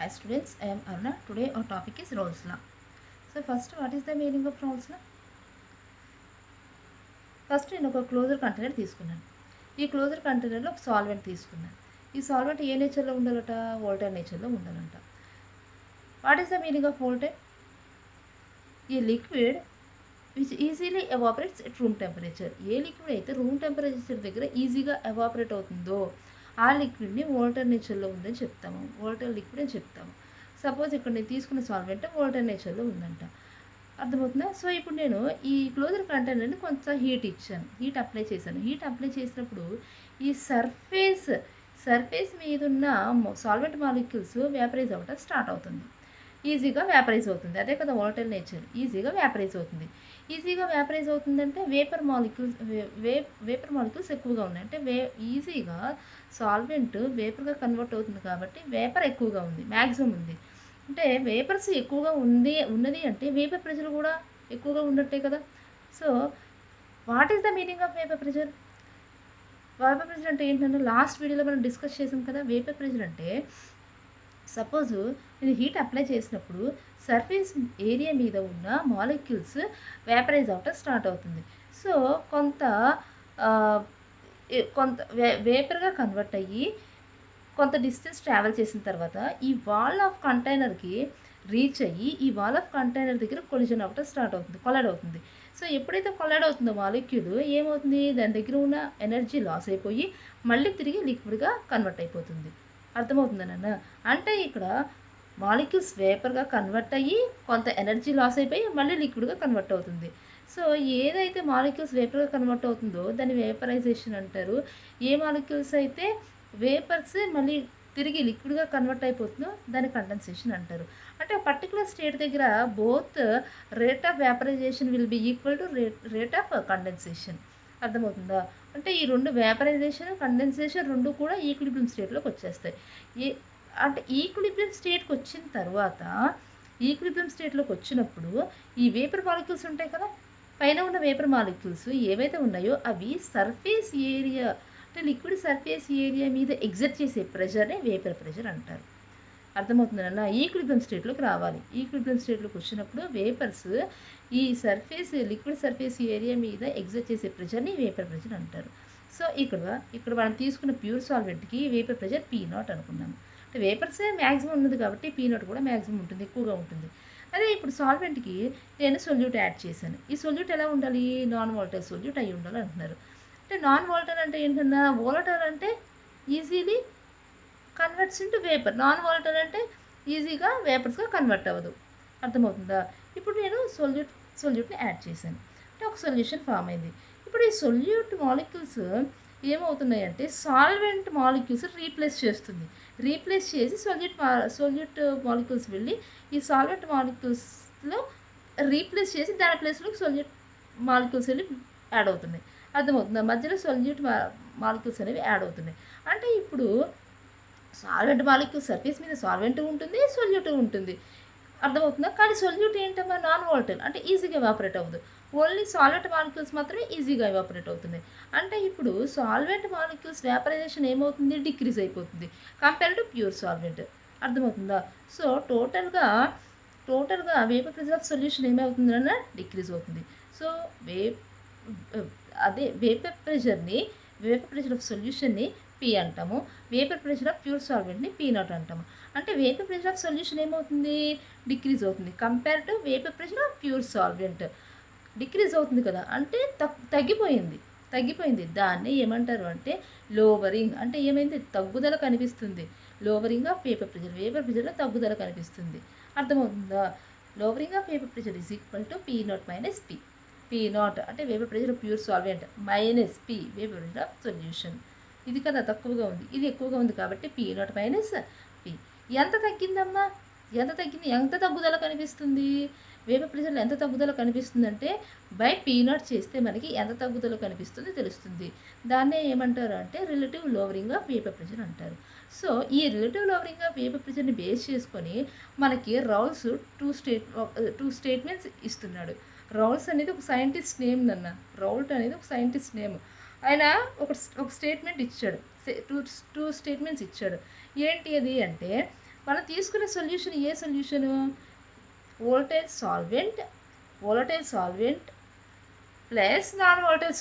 Hi students, I am Aruna. Today our topic is Rolle's law. So first, what is the meaning of Rolle's law? First నేను ఒక closure container తీసుకున్నాను. ఈ closure కంటైనర్లో ఒక solvent తీసుకున్నాను. ఈ solvent ఏ నేచర్లో ఉండాలట? వోల్టైల్ నేచర్లో ఉండాలంట. What is the meaning of volatile? ఈ liquid which easily evaporates at room temperature. ఏ లిక్విడ్ అయితే రూమ్ టెంపరేచర్ దగ్గర ఈజీగా ఎవాపరేట్ అవుతుందో ఆ లిక్విడ్ని వోల్టైల్ నేచర్లో ఉందని చెప్తాము. వోల్టైల్ లిక్విడ్ అని చెప్తాము. సపోజ్ ఇక్కడ నేను తీసుకున్న సాల్వెంట్ వోల్టైల్ నేచర్లో ఉందంట. అర్థమవుతుందా? సో ఇప్పుడు నేను ఈ క్లోజర్ కంటైనర్ని కొంచెం హీట్ ఇచ్చాను, హీట్ అప్లై చేశాను. హీట్ అప్లై చేసినప్పుడు ఈ సర్ఫేస్ మీద ఉన్న సాల్వెంట్ మాలిక్యూల్స్ వ్యాపరైజ్ అవ్వటం స్టార్ట్ అవుతుంది. ఈజీగా వ్యాపరైజ్ అవుతుంది. అదే కదా వోల్టైల్ నేచర్. ఈజీగా వ్యాపరైజ్ అవుతుంది. ఈజీగా వ్యాపరైజ్ అవుతుందంటే వేపర్ మాలిక్యూల్స్ ఎక్కువగా ఉన్నాయి. అంటే ఈజీగా సాల్వెంట్ వేపర్గా కన్వర్ట్ అవుతుంది కాబట్టి వేపర్ ఎక్కువగా ఉంది, మ్యాక్సిమం ఉంది. అంటే వేపర్స్ ఎక్కువగా ఉన్నది అంటే వేపర్ ప్రెషర్ కూడా ఎక్కువగా ఉన్నట్టే కదా. So what is the meaning of vapour pressure? Vapour pressure అంటే ఏంటంటే లాస్ట్ వీడియోలో మనం డిస్కస్ చేసాం కదా. వేపర్ ప్రెషర్ అంటే సపోజు నేను హీట్ అప్లై చేసినప్పుడు సర్ఫేస్ ఏరియా మీద ఉన్న మాలిక్యూల్స్ వేపరైజ్ అవటం స్టార్ట్ అవుతుంది. సో కొంత వేపర్గా కన్వర్ట్ అయ్యి కొంత డిస్టెన్స్ ట్రావెల్ చేసిన తర్వాత ఈ వాల్ ఆఫ్ కంటైనర్కి రీచ్ అయ్యి ఈ వాల్ ఆఫ్ కంటైనర్ దగ్గర కొలిజన్ అవ్వటం స్టార్ట్ అవుతుంది, కొలైడ్ అవుతుంది. సో ఎప్పుడైతే కొలైడ్ అవుతుందో మాలిక్యూల్ ఏమవుతుంది, దాని దగ్గర ఉన్న ఎనర్జీ లాస్ అయిపోయి మళ్ళీ తిరిగి లిక్విడ్గా కన్వర్ట్ అయిపోతుంది. అర్థమవుతుంది నాన్న? అంటే ఇక్కడ మాలిక్యూల్స్ వేపర్గా కన్వర్ట్ అయ్యి కొంత ఎనర్జీ లాస్ అయిపోయి మళ్ళీ లిక్విడ్గా కన్వర్ట్ అవుతుంది. సో ఏదైతే మాలిక్యూల్స్ వేపర్గా కన్వర్ట్ అవుతుందో దాన్ని వేపరైజేషన్ అంటారు. ఏ మాలిక్యూల్స్ అయితే వేపర్స్ మళ్ళీ తిరిగి లిక్విడ్గా కన్వర్ట్ అయిపోతుందో దాన్ని కండెన్సేషన్ అంటారు. అంటే పర్టికులర్ స్టేట్ దగ్గర both rate of vaporisation will be equal to rate of condensation. అర్థమవుతుందా? అంటే ఈ రెండు వేపరైజేషన్ కండెన్సేషన్ రెండు కూడా ఈక్విలిబ్రియం స్టేట్లోకి వచ్చేస్తాయి. అంటే ఈక్విలిబ్రియం స్టేట్కి వచ్చిన తర్వాత ఈక్విలిబ్రియం స్టేట్లోకి వచ్చినప్పుడు ఈ వేపర్ మాలిక్యూల్స్ ఉంటాయి కదా, పైన ఉన్న వేపర్ మాలిక్యూల్స్ ఏవైతే ఉన్నాయో అవి సర్ఫేస్ ఏరియా అంటే లిక్విడ్ సర్ఫేస్ ఏరియా మీద ఎగ్జర్ట్ చేసే ప్రెషర్నే వేపర్ ప్రెషర్ అంటారు. అర్థమవుతుందన్న? ఈక్విలిబ్రియం స్టేట్లోకి రావాలి. ఈక్విలిబ్రియం స్టేట్లోకి వచ్చినప్పుడు వేపర్స్ ఈ లిక్విడ్ సర్ఫేస్ ఏరియా మీద ఎగ్జర్ట్ చేసే ప్రెషర్ని వేపర్ ప్రెషర్ అంటారు. సో ఇక్కడ మనం తీసుకున్న ప్యూర్ సాల్వెంట్కి వేపర్ ప్రెషర్ P0 అనుకున్నాము. అంటే వేపర్సే మ్యాక్సిమం ఉన్నది కాబట్టి P0 కూడా మ్యాక్సిమం ఉంటుంది, ఎక్కువగా ఉంటుంది. అదే ఇప్పుడు సాల్వెంట్కి నేను సొల్యూట్ యాడ్ చేశాను. ఈ సొల్యూట్ ఎలా ఉండాలి? నాన్ వాల్టైల్ సొల్యూట్ అయి ఉండాలి అంటున్నారు. అంటే నాన్ వాల్టైల్ అంటే ఏంటన్నా, వోలటైల్ అంటే easily converts into vapour, non wall tile అంటే ఈజీగా వేపర్స్గా కన్వర్ట్ అవ్వదు. అర్థమవుతుందా? ఇప్పుడు నేను సొల్యూట్ని యాడ్ చేశాను అంటే ఒక సొల్యూషన్ ఫామ్ అయింది. ఇప్పుడు ఈ సొల్యూట్ మాలిక్యూల్స్ ఏమవుతున్నాయంటే సాల్వెంట్ మాలిక్యూల్స్ రీప్లేస్ చేసి సొల్యూట్ మాలిక్యూల్స్ వెళ్ళి ఈ సాల్వెంట్ మాలిక్యూల్స్లో రీప్లేస్ చేసి దాని ప్లేస్లో సొల్యూట్ మాలిక్యూల్స్ వెళ్ళి యాడ్ అవుతున్నాయి. అర్థమవుతుందా? మధ్యలో సొల్యూట్ మాలిక్యూల్స్ అనేవి యాడ్ అవుతున్నాయి. అంటే ఇప్పుడు సాల్వెంట్ మాలిక్యూల్ సర్ఫేస్ మీద సాల్వెంట్ ఉంటుంది, సొల్యూట్ ఉంటుంది. అర్థమవుతుందా? కానీ సొల్యూట్ ఏంటమ్మా, నాన్ వాల్టైల్ అంటే ఈజీగా ఎవాపరేట్ అవ్వదు. ఓన్లీ సాల్వెంట్ మాలిక్యూల్స్ మాత్రమే ఈజీగా ఎవాపరేట్ అవుతున్నాయి. అంటే ఇప్పుడు సాల్వెంట్ మాలిక్యూల్స్ వేపరైజేషన్ ఏమవుతుంది, డిక్రీజ్ అయిపోతుంది కంపేర్ టు ప్యూర్ సాల్వెంట్. అర్థమవుతుందా? సో టోటల్గా వేపర్ ప్రెషర్ ఆఫ్ సొల్యూషన్ ఏమవుతుందన్నా డిక్రీజ్ అవుతుంది. సో వేపర్ ప్రెషర్ ఆఫ్ సొల్యూషన్ని P అంటాము, వేపర్ ప్రెషర్ ఆఫ్ ప్యూర్ సాల్వెంట్ని P0 అంటాము. అంటే వేపర్ ప్రెషర్ ఆఫ్ సొల్యూషన్ ఏమవుతుంది, డిక్రీజ్ అవుతుంది compare to vapour pressure of pure solvent. Decrease అవుతుంది కదా, అంటే తగ్గిపోయింది. దాన్ని ఏమంటారు అంటే లోవరింగ్. అంటే ఏమైంది, తగ్గుదల కనిపిస్తుంది. లోవరింగ్ ఆఫ్ వేపర్ ప్రెషర్లో తగ్గుదల కనిపిస్తుంది. అర్థమవుతుందా? Lowering of vapour pressure is equal to P0 minus P. P0 అంటే vapour pressure of pure solvent minus P vapour pressure of solution. ఇది కదా తక్కువగా ఉంది, ఇది ఎక్కువగా ఉంది కాబట్టి P0 మైనస్ P. ఎంత తగ్గిందమ్మా? ఎంత తగ్గుదల కనిపిస్తుంది? వేపర్ ప్రెషర్లో ఎంత తగ్గుదల కనిపిస్తుందంటే బై P0 చేస్తే మనకి ఎంత తగ్గుదల కనిపిస్తుంది తెలుస్తుంది. దాన్నే ఏమంటారు అంటే relative lowering of vapour pressure అంటారు. సో ఈ రిలేటివ్ లోవరింగ్ ఆఫ్ వేపర్ ప్రెషర్ని బేస్ చేసుకొని మనకి రౌల్స్ టూ స్టేట్మెంట్స్ ఇస్తున్నాడు. రౌల్స్ అనేది ఒక సైంటిస్ట్ నేమ్ అన్న. రౌల్ట్ అనేది ఒక సైంటిస్ట్ నేమ్. ఆయన ఒక స్టేట్మెంట్ ఇచ్చాడు, టూ స్టేట్మెంట్స్ ఇచ్చాడు. ఏంటి అది అంటే మనం తీసుకునే సొల్యూషన్ ఏ solution? Volatile solvent plus non volatile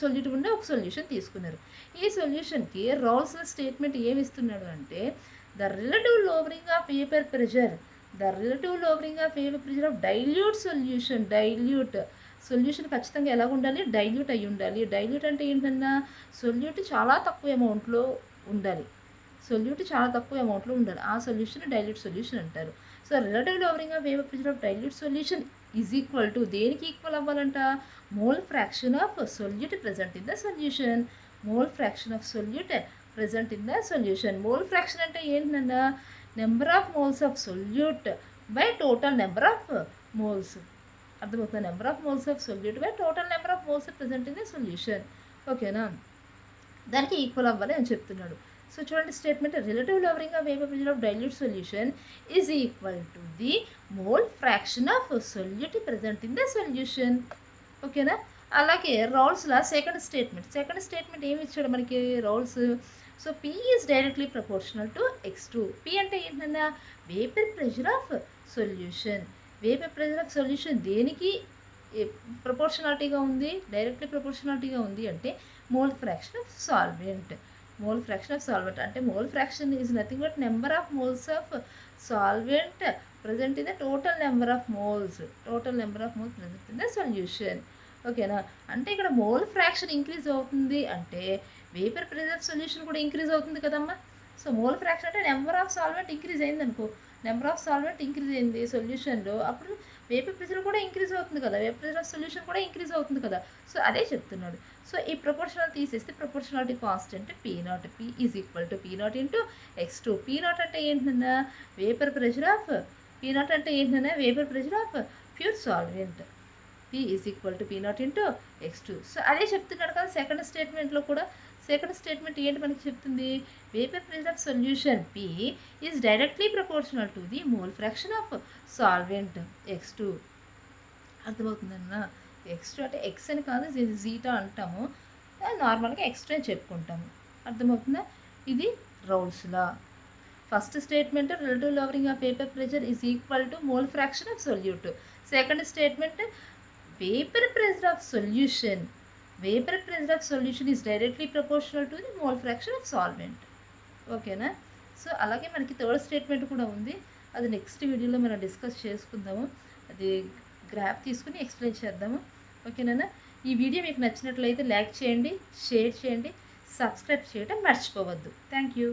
solute ఉండే ఒక సొల్యూషన్ తీసుకున్నారు. ఈ సొల్యూషన్కి రౌల్స్ స్టేట్మెంట్ ఏమి ఇస్తున్నాడు అంటే the relative lowering of vapour pressure of dilute solution ఖచ్చితంగా ఎలా ఉండాలి? డైల్యూట్ అయి ఉండాలి. డైల్యూట్ అంటే ఏంటన్నా సొల్యూట్ చాలా తక్కువ అమౌంట్లో ఉండాలి. ఆ సొల్యూషన్ డైల్యూట్ సొల్యూషన్ అంటారు. So relative lowering of vapour pressure of dilute solution is equal to దేనికి ఈక్వల్ అవ్వాలంట? Mole fraction of solute present in the solution. Mole fraction అంటే ఏంటన్నా number of moles of solute by total number of moles. అర్థమవుతుంది? Number of moles of solute by total number of moles present in the solution. ఓకేనా? దానికి equal అవ్వాలి అని చెప్తున్నాడు. So చూడండి statement, relative lowering of vapour pressure of dilute solution is equal to the mole fraction of solute present in the solution. ఓకేనా? అలాగే రౌల్స్లో second statement ఏమి ఇచ్చాడు మనకి Raoult's? So P is directly proportional to X2. P అంటే ఏంటన్నా vapour pressure of solution దేనికి ప్రపోర్షనాలిటీగా ఉంది? Directly ప్రపోర్షనాలిటీగా ఉంది అంటే మోల్ ఫ్రాక్షన్ ఆఫ్ సాల్వెంట్. అంటే mole fraction is nothing but number of moles of solvent present in the total number of moles present in the solution. ఓకేనా? అంటే ఇక్కడ మోల్ ఫ్రాక్షన్ ఇంక్రీజ్ అవుతుంది అంటే వేపర్ ప్రెషర్ సొల్యూషన్ కూడా increase అవుతుంది కదమ్మా. So mole fraction అంటే number of solvent increase అయింది అనుకో, సొల్యూషన్లో, అప్పుడు వేపర్ ప్రెషర్ కూడా ఇంక్రీజ్ అవుతుంది కదా, వేపర్ ప్రెషర్ సొల్యూషన్ కూడా ఇంక్రీజ్ అవుతుంది కదా. సో అదే చెప్తున్నాడు. సో ఈ ప్రపోర్షనల్ తీసేస్తే proportionality constant P0 is equal to P0 into X2. P0 అంటే ఏంటన్నా vapour pressure of pure solvent. P is equal to P0 into X2. So అదే చెప్తున్నాడు కదా సెకండ్ స్టేట్మెంట్లో కూడా. సెకండ్ స్టేట్మెంట్ ఏంటి మనకి చెప్తుంది? Vapour pressure of solution P is directly proportional to the mole fraction of solvent X2. అర్థమవుతుందన్నా? X2 అంటే X అని కాదు, జీటా అంటాము, నార్మల్గా X2 అని చెప్పుకుంటాము. అర్థమవుతుందా? ఇది Raoult's law. First statement relative lowering of vapour pressure is equal to mole fraction of solute. Second statement vapour pressure of solution is directly proportional to the mole fraction of solvent. ఓకేనా? So అలాగే మనకి third statement కూడా ఉంది, అది next వీడియోలో మనం discuss చేసుకుందాము. అది గ్రాఫ్ తీసుకుని ఎక్స్ప్లెయిన్ చేద్దాము. ఓకేనా? ఈ వీడియో మీకు నచ్చినట్లయితే లైక్ చేయండి, షేర్ చేయండి, సబ్స్క్రైబ్ చేయడం మర్చిపోవద్దు. Thank you.